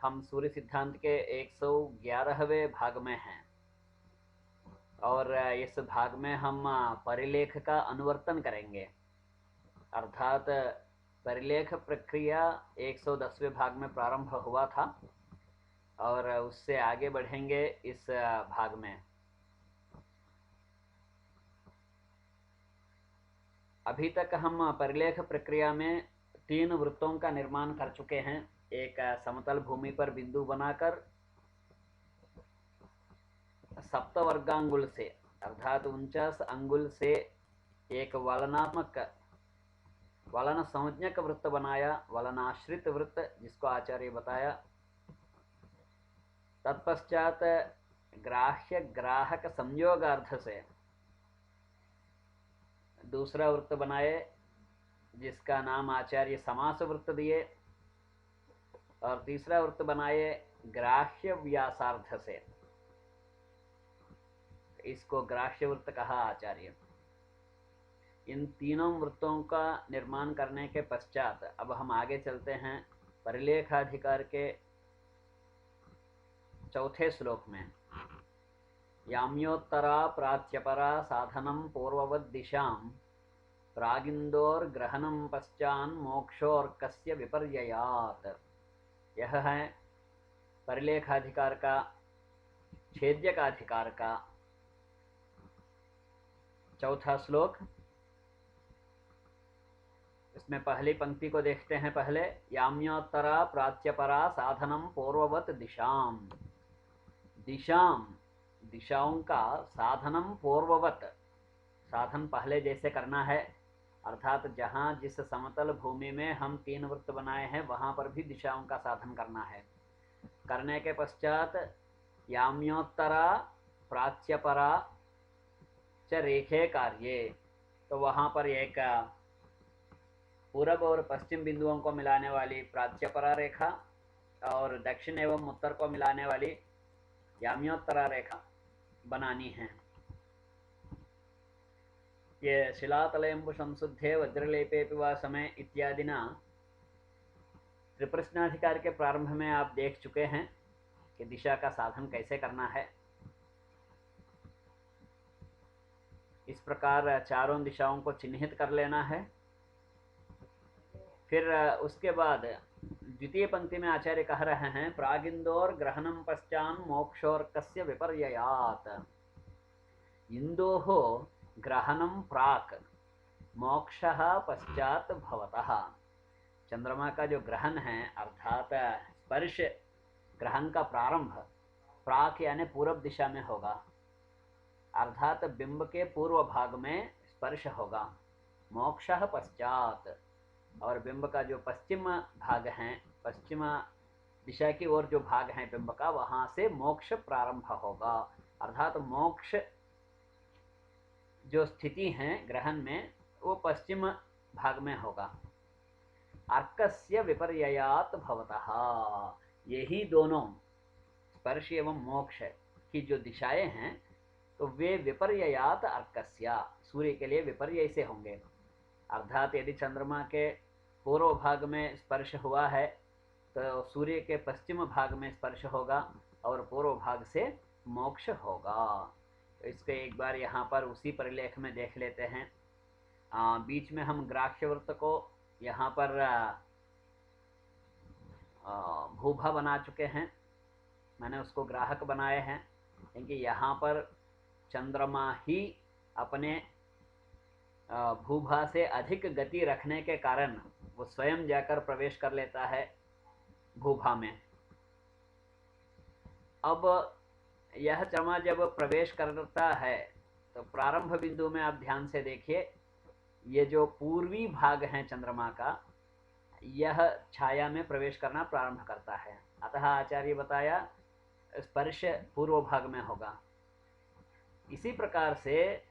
हम सूर्य सिद्धांत के 111वें भाग में हैं और इस भाग में हम परिलेख का अनुवर्तन करेंगे, अर्थात परिलेख प्रक्रिया 110वें भाग में प्रारंभ हुआ था और उससे आगे बढ़ेंगे इस भाग में। अभी तक हम परिलेख प्रक्रिया में 3 वृत्तों का निर्माण कर चुके हैं। एक समतल भूमि पर बिंदु बनाकर सप्तवर्गांगुल से अर्थात 49 अंगुल से एक वलन संज्ञक वृत्त बनाया, वलनाश्रित वृत्त, जिसको आचार्य बताया। तत्पश्चात ग्राह्य ग्राहक संयोगार्थ से दूसरा वृत्त बनाए, जिसका नाम आचार्य समास वृत्त दिए, और तीसरा वृत्त बनाए ग्राह्य व्यासार्थ से, इसको ग्राह्य वृत्त कहा आचार्य। इन तीनों वृत्तों का निर्माण करने के पश्चात अब हम आगे चलते हैं परिलेखाधिकार के चौथे श्लोक में। याम्योत्तरा प्राच्यपरा साधनम पूर्ववद दिशाम प्रागिंदोर ग्रहणम पश्चान मोक्षोर्कस्य विपर्ययात। यह है परिलेखाधिकार का, छेद्यकाधिकार का चौथा श्लोक। इसमें पहली पंक्ति को देखते हैं पहले। याम्योत्तरा प्राच्यपरा साधनम पूर्ववत दिशाम। दिशाम, दिशाओं का साधनम पूर्ववत, साधन पहले जैसे करना है, अर्थात जहाँ जिस समतल भूमि में हम 3 वृत्त बनाए हैं वहाँ पर भी दिशाओं का साधन करना है। करने के पश्चात याम्योत्तरा प्राच्यपरा च रेखे कार्ये, तो वहाँ पर एक पूरब और पश्चिम बिंदुओं को मिलाने वाली प्राच्यपरा रेखा और दक्षिण एवं उत्तर को मिलाने वाली याम्योत्तरा रेखा बनानी है। ये शिलातलेम्बु संशुद्धे वज्रलेपे वा समय इत्यादिना त्रिप्रश्नाधिकार के प्रारंभ में आप देख चुके हैं कि दिशा का साधन कैसे करना है। इस प्रकार चारों दिशाओं को चिन्हित कर लेना है। फिर उसके बाद द्वितीय पंक्ति में आचार्य कह रहे हैं प्रागिंदोर ग्रहणम पश्चान मोक्षोर्कस्य विपर्ययात। इंदोः ग्रहणम प्राक मोक्षः पश्चात भवतः। चंद्रमा का जो ग्रहण है अर्थात स्पर्श, ग्रहण का प्रारंभ प्राक यानी पूर्व दिशा में होगा, अर्थात बिंब के पूर्व भाग में स्पर्श होगा। मोक्षः पश्चात, और बिंब का जो पश्चिम भाग है, पश्चिम दिशा की ओर जो भाग है बिंब का, वहां से मोक्ष प्रारंभ होगा, अर्थात मोक्ष जो स्थिति है ग्रहण में वो पश्चिम भाग में होगा। अर्कस्य विपर्ययात भवतः, यही दोनों स्पर्श एवं मोक्ष की जो दिशाएं हैं तो वे विपर्ययात अर्कस्य, सूर्य के लिए विपर्य से होंगे। अर्थात यदि चंद्रमा के पूर्व भाग में स्पर्श हुआ है तो सूर्य के पश्चिम भाग में स्पर्श होगा और पूर्व भाग से मोक्ष होगा। तो इसके एक बार यहाँ पर उसी परिलेख में देख लेते हैं। बीच में हम ग्राह्य वृत्त को यहाँ पर भूभा बना चुके हैं, मैंने उसको ग्राहक बनाए हैं, क्योंकि यहाँ पर चंद्रमा ही अपने भूभा से अधिक गति रखने के कारण वो स्वयं जाकर प्रवेश कर लेता है भूभा में। अब यह चंद्रमा जब प्रवेश करता है तो प्रारंभ बिंदु में आप ध्यान से देखिए, ये जो पूर्वी भाग है चंद्रमा का, यह छाया में प्रवेश करना प्रारंभ करता है। अतः आचार्य बताया स्पर्श पूर्व भाग में होगा। इसी प्रकार से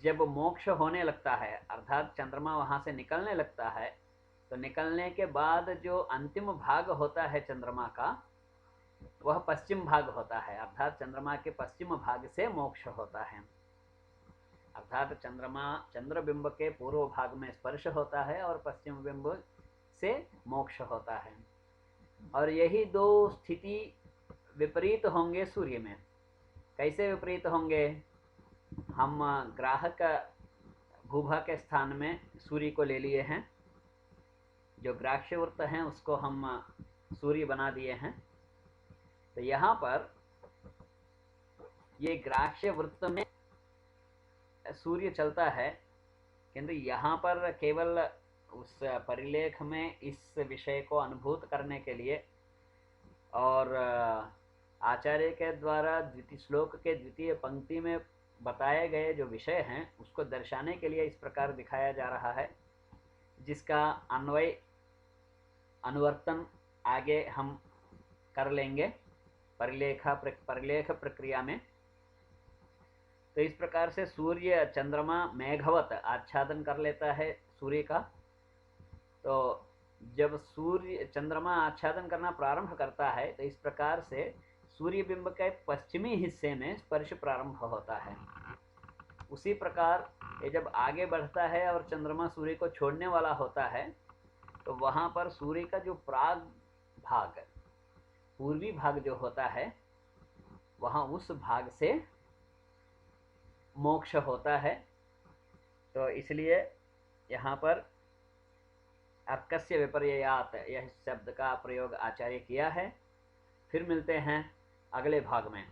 जब मोक्ष होने लगता है, अर्थात चंद्रमा वहां से निकलने लगता है, तो निकलने के बाद जो अंतिम भाग होता है चंद्रमा का, वह पश्चिम भाग होता है, अर्थात चंद्रमा के पश्चिम भाग से मोक्ष होता है। अर्थात चंद्रबिंब के पूर्व भाग में स्पर्श होता है और पश्चिम बिंब से मोक्ष होता है। और यही दो स्थिति विपरीत होंगे सूर्य में। कैसे विपरीत होंगे? हम ग्राहक भूभा के स्थान में सूर्य को ले लिए हैं, जो ग्राह्य वृत्त हैं उसको हम सूर्य बना दिए हैं। तो यहाँ पर ये ग्राह्य वृत्त में सूर्य चलता है, किंतु यहाँ पर केवल उस परिलेख में इस विषय को अनुभूत करने के लिए और आचार्य के द्वारा द्वितीय श्लोक के द्वितीय पंक्ति में बताए गए जो विषय हैं उसको दर्शाने के लिए इस प्रकार दिखाया जा रहा है, जिसका अन्वय अनुवर्तन आगे हम कर लेंगे परिलेख प्रक्रिया में। तो इस प्रकार से सूर्य चंद्रमा मेघवत आच्छादन कर लेता है सूर्य का। तो जब सूर्य चंद्रमा आच्छादन करना प्रारंभ करता है तो इस प्रकार से सूर्य बिंब के पश्चिमी हिस्से में स्पर्श प्रारंभ होता है। उसी प्रकार ये जब आगे बढ़ता है और चंद्रमा सूर्य को छोड़ने वाला होता है तो वहां पर सूर्य का जो प्राग भाग, पूर्वी भाग जो होता है, वहां उस भाग से मोक्ष होता है। तो इसलिए यहाँ पर अर्कस्य विपर्ययात यह शब्द का प्रयोग आचार्य किया है। फिर मिलते हैं अगले भाग में।